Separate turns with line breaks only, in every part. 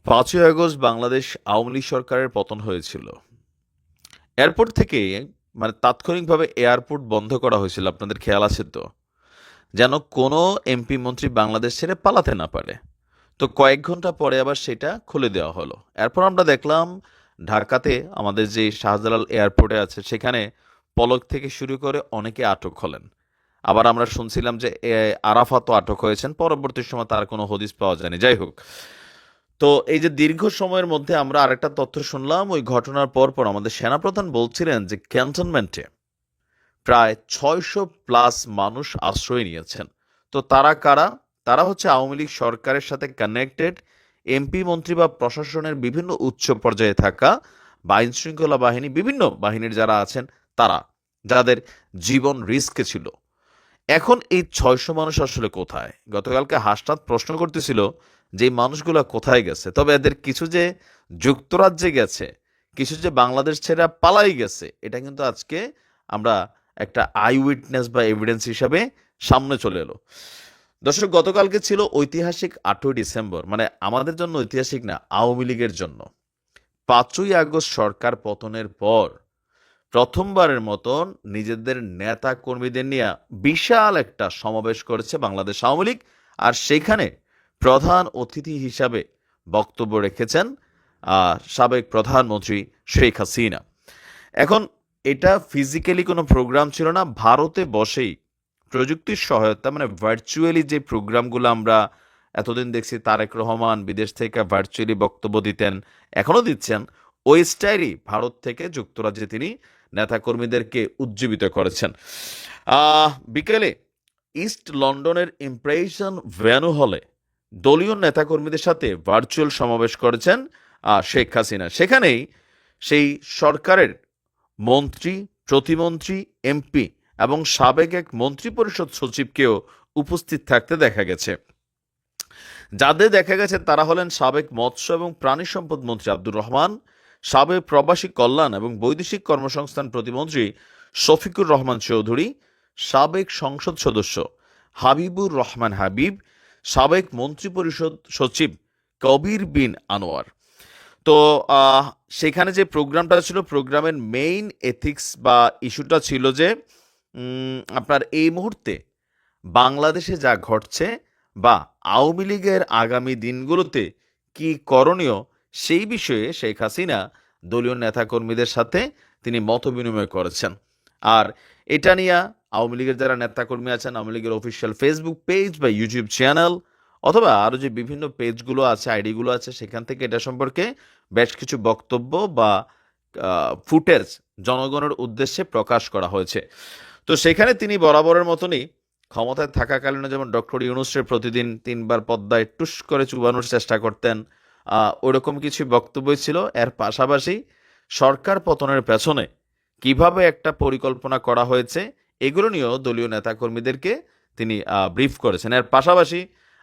৫ই আগস্ট বাংলাদেশ আওয়ামী লীগ সরকারের পতন হয়েছিল। এয়ারপোর্ট থেকে তাৎক্ষণিকভাবে এয়ারপোর্ট বন্ধ করা হয়েছিল, আপনাদের খেয়াল আছে তো? যেন কোনো এমপি মন্ত্রী বাংলাদেশ ছেড়ে পালাতে না পারে। তো কয়েক ঘন্টা পরে আবার সেটা খুলে দেওয়া হলো। এরপর আমরা দেখলাম ঢাকাতে আমাদের যে শাহজালাল এয়ারপোর্টে আছে সেখানে পলক থেকে শুরু করে অনেকে আটক হলেন। আবার আমরা শুনছিলাম যে আরাফাতও আটক হয়েছেন, পরবর্তী সময় তার কোনো হদিস পাওয়া যায়নি। যাই হোক, তো এই যে দীর্ঘ সময়ের মধ্যে আমরা আরেকটা তথ্য শুনলাম, ওই ঘটনার পর আমাদের সেনাপ্রধান বলছিলেন যে ক্যান্টনমেন্টে প্রায় ৬০০+ মানুষ আশ্রয় নিয়েছেন। তো তারা কারা? তারা হচ্ছে আওয়ামী লীগ সরকারের সাথে কানেক্টেড এমপি মন্ত্রী বা প্রশাসনের বিভিন্ন উচ্চ পর্যায়ে থাকা বা আইন শৃঙ্খলা বাহিনী, বিভিন্ন বাহিনীর যারা আছেন তারা, যাদের জীবন রিস্কে ছিল। এখন এই ৬০০ মানুষ আসলে কোথায়? গতকালকে হাসনাত প্রশ্ন করতেছিল যে এই মানুষগুলো কোথায় গেছে। তবে এদের কিছু যে যুক্তরাজ্যে গেছে, কিছু যে বাংলাদেশ ছেড়ে পালাই গেছে, এটা কিন্তু আজকে আমরা একটা আই উইটনেস বা এভিডেন্স হিসাবে সামনে চলে এলো। দর্শক, গতকালকে ছিল ঐতিহাসিক ৮ই ডিসেম্বর, মানে আমাদের জন্য ঐতিহাসিক না, আওয়ামী লীগের জন্য। ৫ই আগস্ট সরকার পতনের পর প্রথমবারের মতন নিজেদের নেতা কর্মীদের নিয়ে বিশাল একটা সমাবেশ করেছে বাংলাদেশ আওয়ামী লীগ। আর সেখানে প্রধান অতিথি হিসাবে বক্তব্য রেখেছেন সাবেক প্রধানমন্ত্রী শেখ হাসিনা। এখন এটা ফিজিক্যালি কোনো প্রোগ্রাম ছিল না, ভারতে বসেই প্রযুক্তির সহায়তা, মানে ভার্চুয়ালি যে প্রোগ্রামগুলো আমরা এতদিন দেখছি, তারেক রহমান বিদেশ থেকে ভার্চুয়ালি বক্তব্য দিতেন, এখনো দিচ্ছেন, ওই স্টাইলই ভারত থেকে যুক্তরাজ্যে তিনি নেতাকর্মীদেরকে উজ্জীবিত করেছেন। বিকেলে ইস্ট লন্ডনের ইমপ্রেশন ভ্যানু হলে দলীয় নেতাকর্মীদের সাথে ভার্চুয়াল সমাবেশ করেছেন শেখ হাসিনা। সেখানেই সেই সরকারের মন্ত্রী, প্রতিমন্ত্রী, এমপি এবং সাবেক এক মন্ত্রিপরিষদ সচিবকেও উপস্থিত থাকতে দেখা গেছে। যাদের দেখা গেছে তারা হলেন সাবেক মৎস্য এবং প্রাণী সম্পদ মন্ত্রী আব্দুর রহমান, সাবেক প্রবাসী কল্যাণ এবং বৈদেশিক কর্মসংস্থান প্রতিমন্ত্রী শফিকুর রহমান চৌধুরী, সাবেক সংসদ সদস্য হাবিবুর রহমান হাবিব, সাবেক মন্ত্রিপরিষদ সচিব কবির বিন আনোয়ার। তো সেখানে যে প্রোগ্রামটা ছিল, প্রোগ্রামের মেইন এথিক্স বা ইস্যুটা ছিল যে আপনার এই মুহূর্তে বাংলাদেশে যা ঘটছে বা আওয়ামী লীগের আগামী দিনগুলোতে কি করণীয়, সেই বিষয়ে শেখ হাসিনা দলীয় নেতাকর্মীদের সাথে তিনি মত বিনিময় করেছেন। আর এটা নিয়ে আওয়ামী লীগের যারা নেতাকর্মী আছেন, আওয়ামী লীগের অফিসিয়াল ফেসবুক পেজ বা ইউটিউব চ্যানেল অথবা আরও যে বিভিন্ন পেজগুলো আছে, আইডিগুলো আছে, সেখান থেকে এটা সম্পর্কে বেশ কিছু বক্তব্য বা ফুটেজ জনগণের উদ্দেশ্যে প্রকাশ করা হয়েছে। তো সেখানে তিনি বরাবরের মতনই ক্ষমতায় থাকাকালীন যেমন ডক্টর ইউনূসের প্রতিদিন ৩ বার পদ্মায় টুস করে চুবানোর চেষ্টা করতেন, ওইরকম কিছু বক্তব্যই ছিল। এর পাশাপাশি সরকার পতনের পেছনে কিভাবে একটা পরিকল্পনা করা হয়েছে, এগুলো নিয়েও দলীয় নেতাকর্মীদেরকে তিনি ব্রিফ করেছেন। এর পাশাপাশি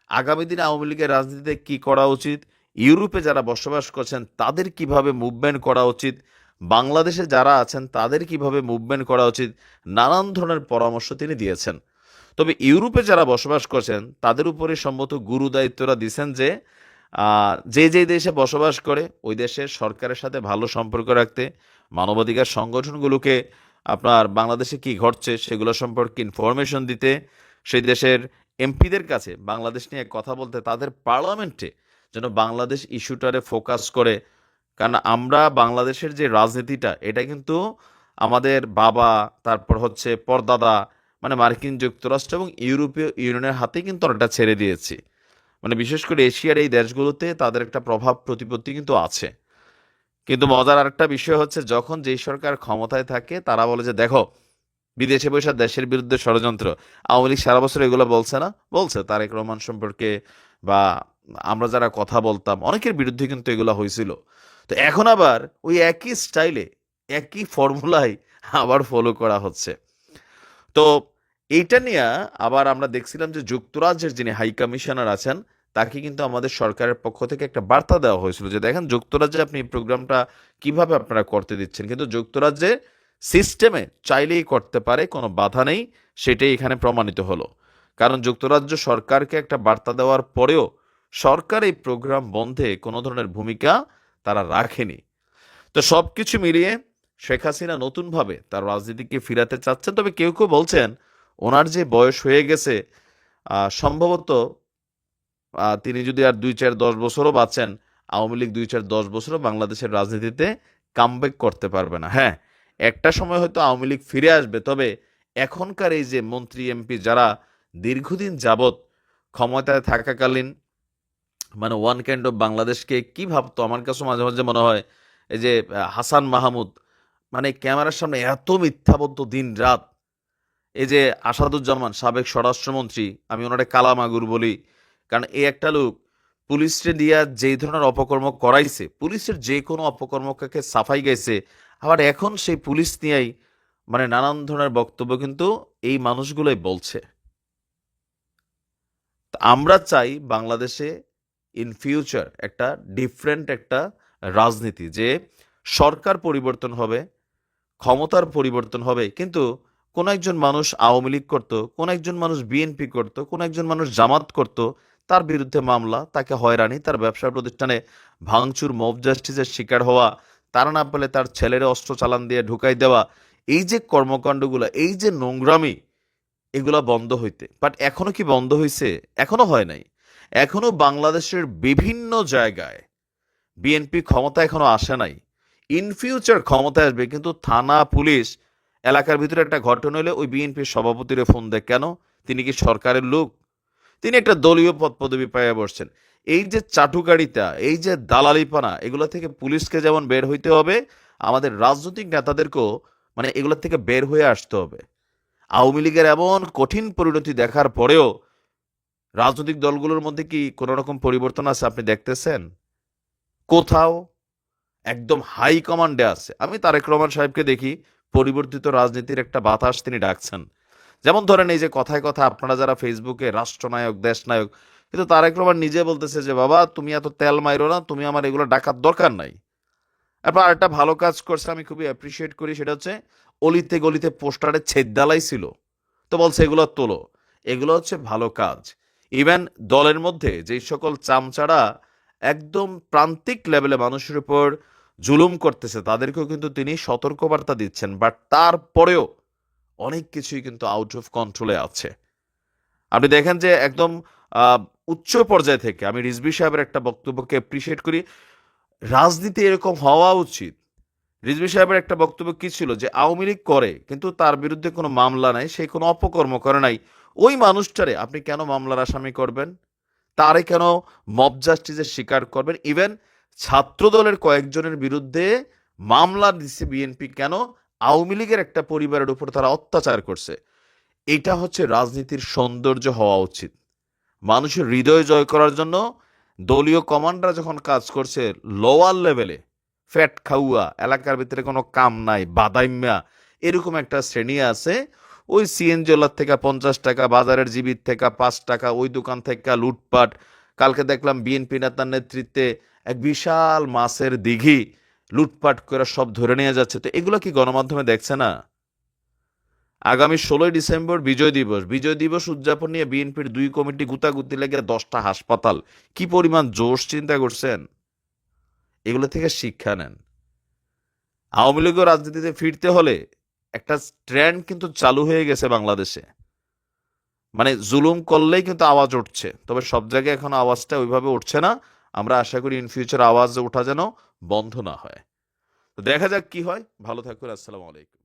আগামী দিনে আওয়ামী লীগের রাজনীতিতে কি করা উচিত, ইউরোপে যারা বসবাস করছেন তাদের কিভাবে মুভমেন্ট করা উচিত, বাংলাদেশে যারা আছেন তাদের কিভাবে মুভমেন্ট করা উচিত, নানান ধরনের পরামর্শ তিনি দিয়েছেন। তবে ইউরোপে যারা বসবাস করছেন তাদের উপরে সম্ভবত গুরু দায়িত্বরা দিয়েছেন যে যে দেশে বসবাস করে ওই দেশের সরকারের সাথে ভালো সম্পর্ক রাখতে, মানবাধিকার সংগঠনগুলোকে আপনার বাংলাদেশে কি ঘটছে সেগুলো সম্পর্কে ইনফরমেশন দিতে, সেই দেশের এমপিদের কাছে বাংলাদেশ নিয়ে কথা বলতে, তাদের পার্লামেন্টে যেন বাংলাদেশ ইস্যুটারে ফোকাস করে। কারণ আমরা বাংলাদেশের যে রাজনীতিটা, এটা কিন্তু আমাদের বাবা, তারপর হচ্ছে পরদাদা, মানে মার্কিন যুক্তরাষ্ট্র এবং ইউরোপীয় ইউনিয়নের হাতে কিন্তু অনেকটা ছেড়ে দিয়েছি। মানে বিশেষ করে এশিয়ার এই দেশগুলোতে তাদের একটা প্রভাব প্রতিপত্তি কিন্তু আছে। কিন্তু মজার আরেকটা বিষয় হচ্ছে, যখন যেই সরকার ক্ষমতায় থাকে তারা বলে যে দেখো, বিদেশে বসে দেশের বিরুদ্ধে ষড়যন্ত্র। আওয়ামী লীগ সারা বছর এগুলো বলছে না? বলছে তারেক রহমান সম্পর্কে, বা আমরা যারা কথা বলতাম অনেকের বিরুদ্ধে কিন্তু এগুলো হয়েছিল। তো এখন আবার ওই একই স্টাইলে, একই ফর্মুলাই আবার ফলো করা হচ্ছে। তো এইটা নিয়ে আবার আমরা দেখছিলাম যে যুক্তরাজ্যের যিনি হাই কমিশনার আছেন, তাকে কিন্তু আমাদের সরকারের পক্ষ থেকে একটা বার্তা দেওয়া হয়েছিল যে দেখেন, যুক্তরাজ্যে আপনি এই প্রোগ্রামটা কিভাবে আপনারা করতে দিচ্ছেন, কিন্তু যুক্তরাজ্যের সিস্টেমে চাইলেই করতে পারে, কোনো বাধা নেই। সেটাই এখানে প্রমাণিত হলো। কারণ যুক্তরাজ্য সরকারকে একটা বার্তা দেওয়ার পরেও সরকার এই প্রোগ্রাম বন্ধে কোনো ধরনের ভূমিকা তারা রাখেনি। তো সবকিছু মিলিয়ে শেখ হাসিনা নতুনভাবে তার রাজনীতিকে ফিরাতে চাচ্ছেন। তবে কেউ কেউ বলছেন ওনার যে বয়স হয়ে গেছে, সম্ভবত তিনি যদি আর ২, ৪, ১০ বছরও বাঁচেন, আওয়ামী লীগ ২, ৪, ১০ বছরও বাংলাদেশের রাজনীতিতে কামব্যাক করতে পারবে না। হ্যাঁ, একটা সময় হয়তো আওয়ামী লীগ ফিরে আসবে, তবে এখনকার এই যে মন্ত্রী এমপি যারা দীর্ঘদিন যাবৎ ক্ষমতায় থাকাকালীন মানে ওয়ান কাইন্ড অফ বাংলাদেশকে কি ভাবতো, আমার কাছে মাঝে মাঝে মনে হয় এই যে হাসান মাহমুদ, মানে ক্যামেরার সামনে এত মিথ্যা বলতো দিন রাত। এই যে আসাদুজ্জামান সাবেক স্বরাষ্ট্রমন্ত্রী, আমি ওনারে কালামাগুর বলি, কারণ এই একটা লোক পুলিশে দিয়া যেই ধরনের অপকর্ম করাইছে, পুলিশের যে কোনো অপকর্মকে সাফাই গাইছে, আবার এখন সেই পুলিশ নিয়েই মানে নানান ধরনের বক্তব্য কিন্তু এই মানুষগুলোই বলছে। তা আমরা চাই বাংলাদেশে ইন ফিউচার একটা ডিফারেন্ট একটা রাজনীতি, যে সরকার পরিবর্তন হবে, ক্ষমতার পরিবর্তন হবে, কিন্তু কোন একজন মানুষ আওয়ামী লীগ করতো, কোন একজন মানুষ বিএনপি করতো, কোন একজন মানুষ জামাত করতো, তার বিরুদ্ধে মামলা, তাকে হয়রানি, তার ব্যবসা প্রতিষ্ঠানে ভাঙচুর, মব জাস্টিসের শিকার হওয়া, তারা না পেলে তার ছেলের অস্ত্র চালান দিয়ে ঢুকাই দেওয়া, এই যে কর্মকাণ্ডগুলো, এই যে নোংরামি, এগুলা বন্ধ হইতে, বাট এখনো কি বন্ধ হয়েছে? এখনো হয় নাই। এখনো বাংলাদেশের বিভিন্ন জায়গায় বিএনপি ক্ষমতা এখনো আসে নাই। ইন ফিউচার ক্ষমতায় আসবে, কিন্তু থানা পুলিশ এলাকার ভিতরে একটা ঘটনা হলে ওই বিএনপির সভাপতিরে ফোন দেয় কেন? তিনি কি সরকারের লোক? তিনি একটা দলীয় পদ পদবি পাইয়া বসছেন। এই যে চাটুকারিতা, এই যে দালালিপানা, এগুলো থেকে পুলিশকে যেমন বের হইতে হবে, আমাদের রাজনৈতিক নেতাদেরকেও মানে এগুলো থেকে বের হয়ে আসতে হবে। আওয়ামী লীগের এমন কঠিন পরিণতি দেখার পরেও রাজনৈতিক দলগুলোর মধ্যে কি কোনো রকম পরিবর্তন আছে আপনি দেখতেছেন? কোথাও। একদম হাই কমান্ডে আছে। আমি তারেক রহমান সাহেবকে দেখি পরিবর্তিত রাজনীতির একটা বাতাস তিনি ডাকছেন। যেমন ধরেন এই যে কথায় কথা আপনারা যারা ফেসবুকে রাষ্ট্রনায়ক, দেশনায়ক, কিন্তু তারেক রহমান নিজে বলতেছে যে বাবা তুমি এত তেল মাইরো না, তুমি আমার এগুলো ডাকার দরকার নাই। এরপর আরেকটা ভালো কাজ করছে, আমি খুবই অ্যাপ্রিসিয়েট করি, সেটা হচ্ছে অলিতে গলিতে পোস্টারে ছেদদালাই ছিল, তো বলছে এগুলো তোলো। এগুলো হচ্ছে ভালো কাজ। ইভেন দলের মধ্যে যেই সকল চামচাড়া একদম প্রান্তিক লেভেলে মানুষের উপর জুলুম করতেছে, তাদেরকেও কিন্তু তিনি সতর্কবার্তা দিচ্ছেন, বাট তারপরেও অনেক কিছুই কিন্তু আউট অফ কন্ট্রোলে আছে। আপনি দেখেন যে একদম আহ, উচ্চ পর্যায় থেকে আমি রিজভী সাহেবের একটা বক্তব্যকে অ্যাপ্রিসিয়েট করি, রাজনীতি এরকম হওয়া উচিত। রিজভী সাহেবের একটা বক্তব্য কি ছিল, যে আওয়ামী লীগ করে কিন্তু তার বিরুদ্ধে কোনো মামলা নাই, সে কোনো অপকর্ম করে নাই, ওই মানুষটারে আপনি কেন মামলার আসামি করবেন? তারে কেন মব জাস্টিসের শিকার করবেন? ইভেন ছাত্র দলের কয়েকজনের বিরুদ্ধে মামলা দিচ্ছে বিএনপি কেন? আওয়ামী লীগের একটা পরিবারের উপর তারা অত্যাচার করছে। এটা হচ্ছে রাজনীতির সৌন্দর্য হওয়া উচিত। মানুষের হৃদয় জয় করার জন্য দলীয় কমান্ডার যখন কাজ করছে লোয়ার লেভেলে, ফ্যাট খাউয়া, এলাকার ভিতরে কোনো কাম নাই, বাদাইম্যা, এরকম একটা শ্রেণী আছে, ওই সিএনজি ওলার থেকে 50 টাকা, বাজারের জীবিত থেকে 5 টাকা, ওই দোকান থেকে লুটপাট। কালকে দেখলাম বিএনপি নেতার নেতৃত্বে এক বিশাল মাছের দিঘি লুটপাট করে সব ধরে নিয়ে যাচ্ছে। তো এগুলো কি গণমাধ্যমে দেখছে না? আগামী 16ই ডিসেম্বর বিজয় দিবস, বিজয় দিবস উদযাপন নিয়ে বিএনপির 2 কমিটি গুতাগুতি লেগে 10টা হাসপাতাল, কি পরিমাণ জোশ চিন্তা করছেন? এগুলো থেকে শিক্ষা নেন। আওয়ামী লীগও রাজনীতিতে ফিরতে হলে একটা ট্রেন্ড কিন্তু চালু হয়ে গেছে বাংলাদেশে, মানে জুলুম করলেই কিন্তু আওয়াজ উঠছে, তবে সব জায়গায় এখন আওয়াজটা ওইভাবে উঠছে না। আমরা আশা করি ইন ফিউচার আওয়াজ ওঠা যেন বন্ধ না হয়। তো দেখা যাক কি হয়। ভালো থাকুন। আসসালামু আলাইকুম।